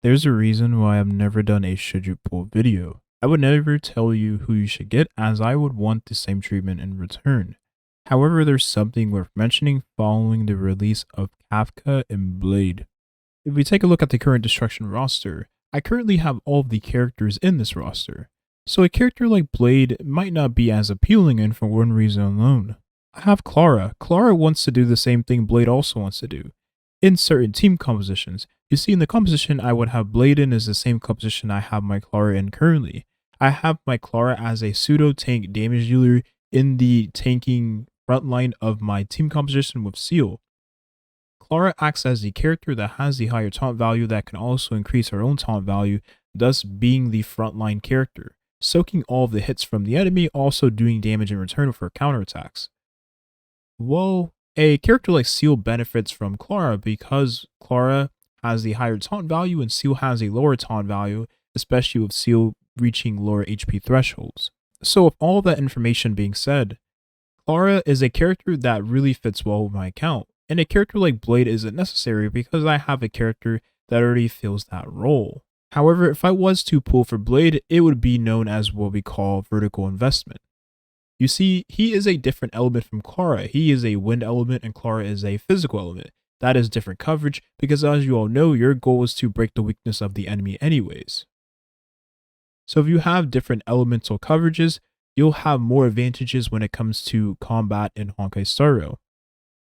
There's a reason why I've never done a should you pull video. I would never tell you who you should get, as I would want the same treatment in return. However, there's something worth mentioning following the release of Kafka and Blade. If we take a look at the current Destruction roster, I currently have all of the characters in this roster. So a character like Blade might not be as appealing, and for one reason alone. I have Clara. Clara wants to do the same thing Blade also wants to do. In certain team compositions, you see in the composition I would have Blade in is the same composition I have my Clara in currently. I have my Clara as a pseudo tank damage dealer in the tanking front line of my team composition with Seal. Clara acts as the character that has the higher taunt value that can also increase her own taunt value, thus being the frontline character, soaking all of the hits from the enemy, also doing damage in return for counterattacks. Well, a character like Seal benefits from Clara because Clara has the higher taunt value and Seal has a lower taunt value, especially with Seal reaching lower HP thresholds. So with all of that information being said, Clara is a character that really fits well with my account, and a character like Blade isn't necessary because I have a character that already fills that role. However, if I was to pull for Blade, it would be known as what we call vertical investment. You see, he is a different element from Clara. He is a wind element and Clara is a physical element. That is different coverage because, as you all know, your goal is to break the weakness of the enemy anyways. So if you have different elemental coverages, you'll have more advantages when it comes to combat in Honkai Star Rail.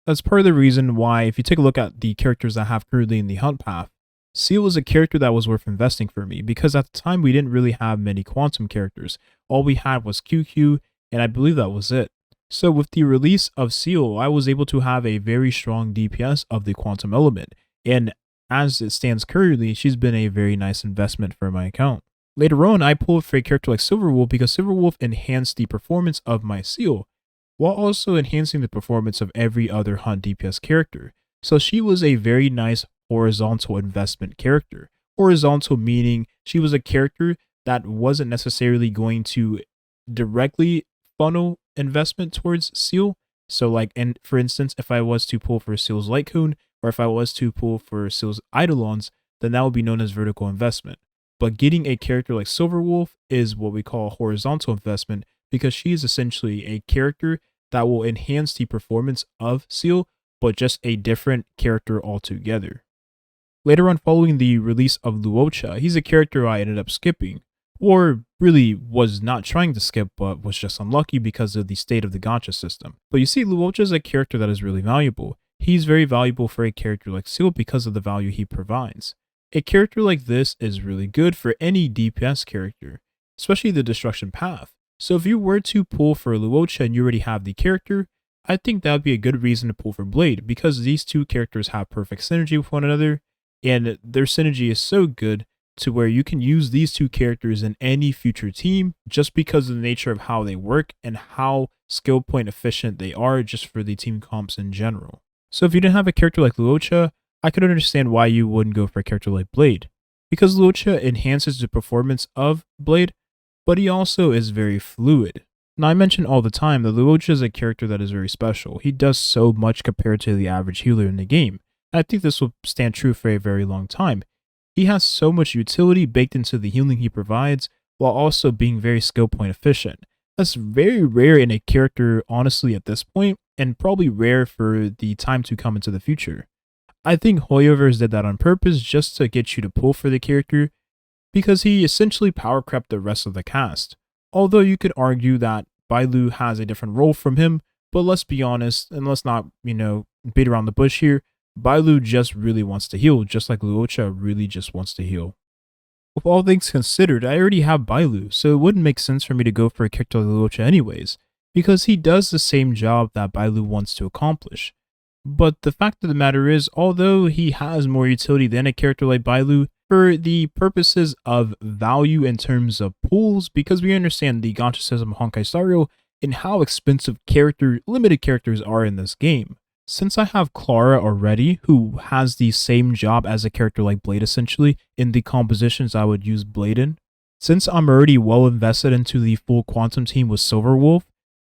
That's part of the reason why, if you take a look at the characters I have currently in the hunt path, Seal is a character that was worth investing for me because at the time we didn't really have many quantum characters. All we had was QQ, and I believe that was it. So with the release of Seal, I was able to have a very strong DPS of the quantum element, and as it stands currently, she's been a very nice investment for my account. Later on, I pulled for a character like Silverwolf because Silverwolf enhanced the performance of my Seal, while also enhancing the performance of every other hunt DPS character. So she was a very nice horizontal investment character. Horizontal meaning she was a character that wasn't necessarily going to directly funnel investment towards Seal. So like, and for instance, if I was to pull for Seal's Light Cone, or if I was to pull for Seal's Eidolons, then that would be known as vertical investment. But getting a character like Silverwolf is what we call horizontal investment because she is essentially a character that will enhance the performance of Seal, but just a different character altogether. Later on, following the release of Lucha, he's a character I ended up skipping, or really was not trying to skip, but was just unlucky because of the state of the gacha system. But you see, Lucha is a character that is really valuable. He's very valuable for a character like Seal because of the value he provides. A character like this is really good for any DPS character, especially the Destruction path. So if you were to pull for Lucha and you already have the character, I think that would be a good reason to pull for Blade because these two characters have perfect synergy with one another, and their synergy is so good to where you can use these two characters in any future team just because of the nature of how they work and how skill point efficient they are just for the team comps in general. So if you didn't have a character like Lucha, I could understand why you wouldn't go for a character like Blade, because Lucha enhances the performance of Blade, but he also is very fluid. Now I mention all the time that Lucha is a character that is very special. He does so much compared to the average healer in the game. I think this will stand true for a very long time. He has so much utility baked into the healing he provides, while also being very skill point efficient. That's very rare in a character, honestly, at this point, and probably rare for the time to come into the future. I think Hoyoverse did that on purpose just to get you to pull for the character, because he essentially power crept the rest of the cast. Although you could argue that Bailu has a different role from him, but let's be honest, and let's not, beat around the bush here, Bailu just really wants to heal, just like Lucha really just wants to heal. With all things considered, I already have Bailu, so it wouldn't make sense for me to go for a character like Lucha anyways, because he does the same job that Bailu wants to accomplish. But the fact of the matter is, although he has more utility than a character like Bailu, for the purposes of value in terms of pools, because we understand the gacha system of Honkai Star Rail and how expensive limited characters are in this game. Since I have Clara already, who has the same job as a character like Blade essentially in the compositions I would use Blade in, since I'm already well invested into the full quantum team with Silverwolf,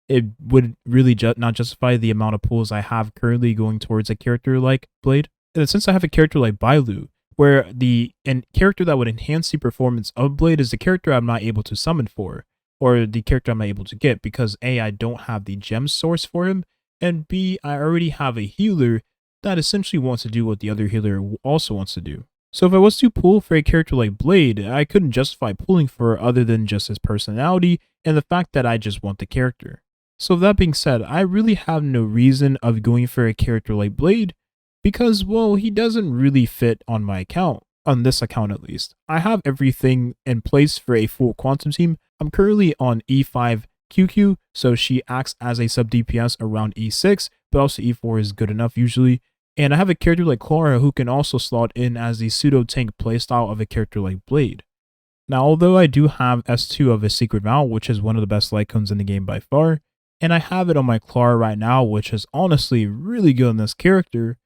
it would really not justify the amount of pools I have currently going towards a character like Blade. And since I have a character like Bailu, where the character that would enhance the performance of Blade is the character I'm not able to summon for, or the character I'm not able to get, because A, I don't have the gem source for him, and B, I already have a healer that essentially wants to do what the other healer also wants to do. So if I was to pull for a character like Blade, I couldn't justify pulling for other than just his personality and the fact that I just want the character. So that being said, I really have no reason of going for a character like Blade because, well, he doesn't really fit on my account, on this account at least. I have everything in place for a full quantum team. I'm currently on E5 QQ, so she acts as a sub DPS around E6, but also E4 is good enough usually. And I have a character like Clara who can also slot in as the pseudo-tank playstyle of a character like Blade. Now, although I do have S2 of a Secret Vow, which is one of the best light cones in the game by far, and I have it on my Clara right now, which is honestly really good on this character,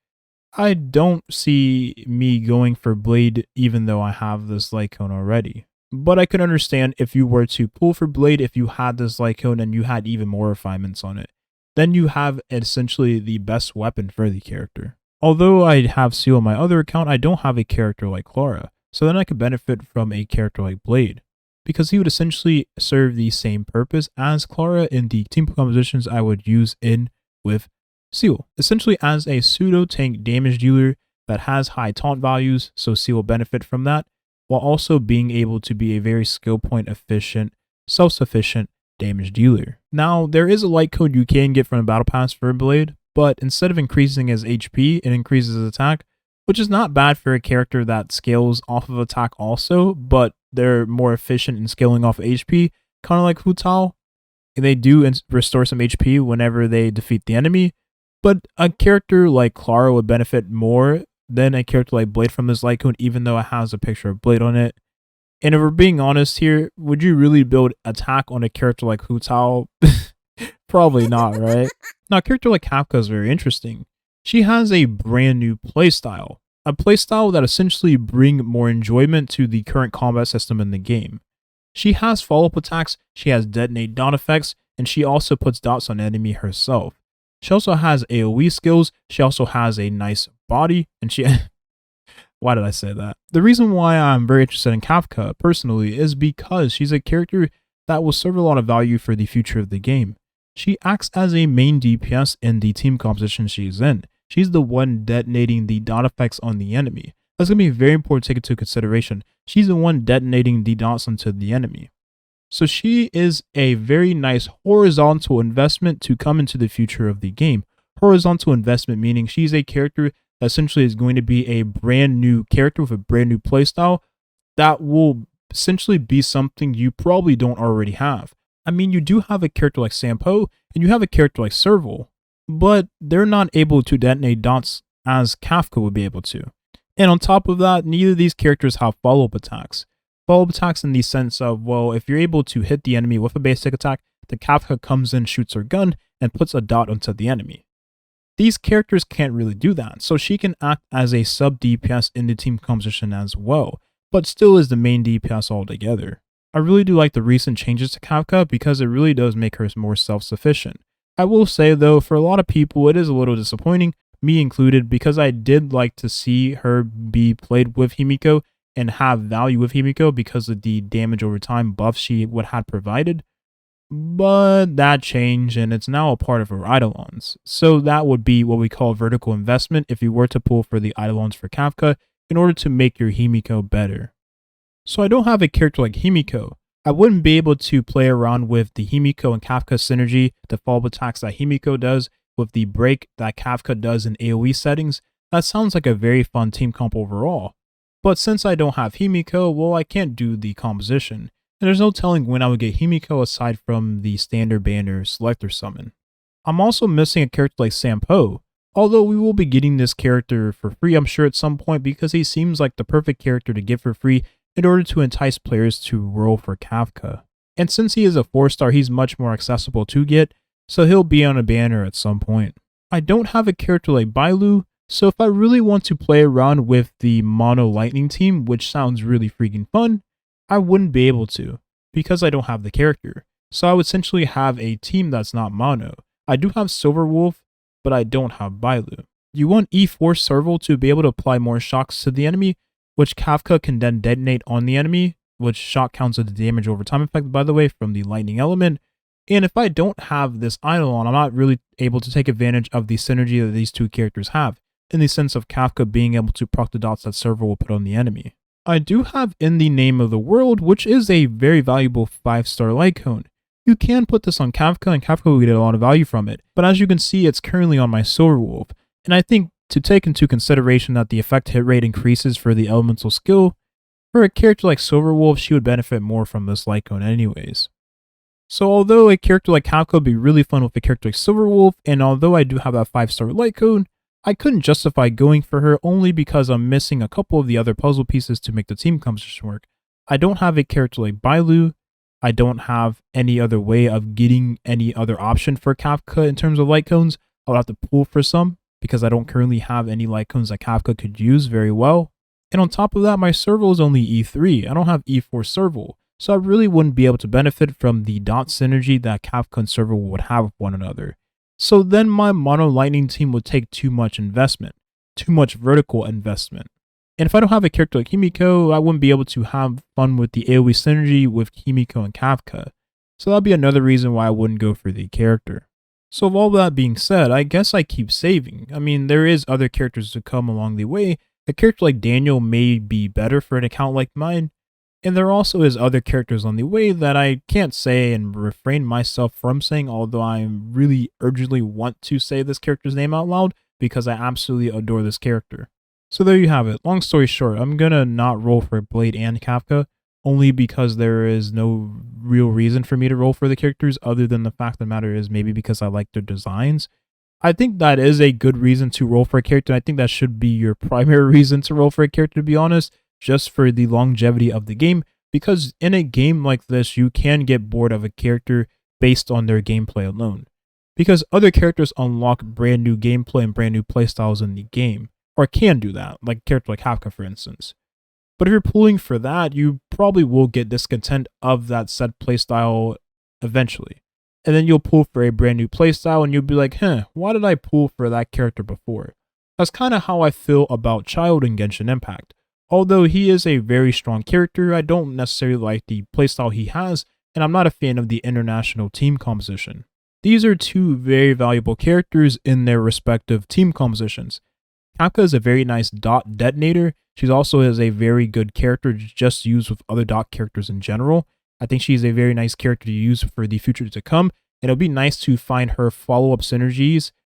I don't see me going for Blade even though I have this light cone already. But I could understand if you were to pull for Blade if you had this light cone and you had even more refinements on it. Then you have essentially the best weapon for the character. Although I have Seal on my other account, I don't have a character like Clara, so then I could benefit from a character like Blade, because he would essentially serve the same purpose as Clara in the team compositions I would use in with Seal, essentially as a pseudo-tank damage dealer that has high taunt values, so Seal will benefit from that, while also being able to be a very skill point efficient, self-sufficient damage dealer. Now, there is a light code you can get from the battle pass for Blade, but instead of increasing his HP, it increases his attack, which is not bad for a character that scales off of attack also, but they're more efficient in scaling off HP, kind of like Hu Tao. They do restore some HP whenever they defeat the enemy, but a character like Clara would benefit more than a character like Blade from this light code, even though it has a picture of Blade on it. And if we're being honest here, would you really build attack on a character like Hu Tao? Probably not, right? Now, a character like Kafka is very interesting. She has a brand new playstyle, a playstyle that essentially brings more enjoyment to the current combat system in the game. She has follow-up attacks, she has detonate dot effects, and she also puts dots on enemy herself. She also has AoE skills, she also has a nice body, and she... Why did I say that? The reason why I'm very interested in Kafka, personally, is because she's a character that will serve a lot of value for the future of the game. She acts as a main DPS in the team composition she's in. She's the one detonating the dot effects on the enemy. That's going to be very important to take into consideration. She's the one detonating the dots onto the enemy. So she is a very nice horizontal investment to come into the future of the game. Horizontal investment meaning she's a character that essentially is going to be a brand new character with a brand new playstyle that will essentially be something you probably don't already have. I mean, you do have a character like Sampo and you have a character like Serval, but they're not able to detonate dots as Kafka would be able to. And on top of that, neither of these characters have follow-up attacks. Follow-up attacks in the sense of, well, if you're able to hit the enemy with a basic attack, the Kafka comes in, shoots her gun, and puts a dot onto the enemy. These characters can't really do that, so she can act as a sub DPS in the team composition as well, but still is the main DPS altogether. I really do like the recent changes to Kafka because it really does make her more self-sufficient. I will say though, for a lot of people it is a little disappointing, me included, because I did like to see her be played with Himiko and have value with Himiko because of the damage over time buff she had provided. But that changed and it's now a part of her Eidolons. So that would be what we call vertical investment if you were to pull for the Eidolons for Kafka in order to make your Himiko better. So I don't have a character like Himiko. I wouldn't be able to play around with the Himiko and Kafka synergy, the follow-up attacks that Himiko does, with the break that Kafka does in AoE settings. That sounds like a very fun team comp overall. But since I don't have Himiko, well, I can't do the composition. And there's no telling when I would get Himiko aside from the standard banner selector summon. I'm also missing a character like Sampo, although we will be getting this character for free I'm sure at some point because he seems like the perfect character to get for free in order to entice players to roll for Kafka. And since he is a 4-star, he's much more accessible to get, so he'll be on a banner at some point. I don't have a character like Bailu, so if I really want to play around with the mono lightning team, which sounds really freaking fun, I wouldn't be able to, because I don't have the character. So I would essentially have a team that's not mono. I do have Silver Wolf, but I don't have Bailu. You want E4 Serval to be able to apply more shocks to the enemy? which Kafka can then detonate on the enemy, which shock counts as the damage over time effect, by the way, from the lightning element. And if I don't have this Eidolon, I'm not really able to take advantage of the synergy that these two characters have, in the sense of Kafka being able to proc the dots that server will put on the enemy. I do have In the Name of the World, which is a very valuable 5-star light cone. You can put this on Kafka, and Kafka will get a lot of value from it, but as you can see, it's currently on my Silver Wolf, and I think to take into consideration that the effect hit rate increases for the elemental skill, for a character like Silver Wolf, she would benefit more from this light cone anyways. So although a character like Kafka would be really fun with a character like Silver Wolf, and although I do have that 5-star light cone, I couldn't justify going for her only because I'm missing a couple of the other puzzle pieces to make the team composition work. I don't have a character like Bailu. I don't have any other way of getting any other option for Kafka in terms of light cones. I'll have to pull for some because I don't currently have any light cones that Kafka could use very well. And on top of that, my serval is only E3. I don't have E4 serval, so I really wouldn't be able to benefit from the dot synergy that Kafka and serval would have with one another. So then my mono lightning team would take too much investment, too much vertical investment. And if I don't have a character like Himiko, I wouldn't be able to have fun with the AoE synergy with Himiko and Kafka. So that'd be another reason why I wouldn't go for the character. So with all that being said, I guess I keep saving. I mean, there is other characters to come along the way. A character like Daniel may be better for an account like mine. And there also is other characters on the way that I can't say and refrain myself from saying, although I really urgently want to say this character's name out loud because I absolutely adore this character. So there you have it. Long story short, I'm gonna not roll for Blade and Kafka, only because there is no real reason for me to roll for the characters other than the fact of the matter is maybe because I like their designs. I think that is a good reason to roll for a character, and I think that should be your primary reason to roll for a character, to be honest, just for the longevity of the game, because in a game like this, you can get bored of a character based on their gameplay alone, because other characters unlock brand new gameplay and brand new playstyles in the game, or can do that, like a character like Kafka, for instance. But if you're pulling for that, you probably will get discontent of that set playstyle eventually. And then you'll pull for a brand new playstyle and you'll be like, why did I pull for that character before? That's kind of how I feel about Child in Genshin Impact. Although he is a very strong character, I don't necessarily like the playstyle he has, and I'm not a fan of the international team composition. These are two very valuable characters in their respective team compositions. Kafka is a very nice dot detonator. She also is a very good character just used with other dot characters in general. I think she's a very nice character to use for the future to come, and it'll be nice to find her follow-up synergies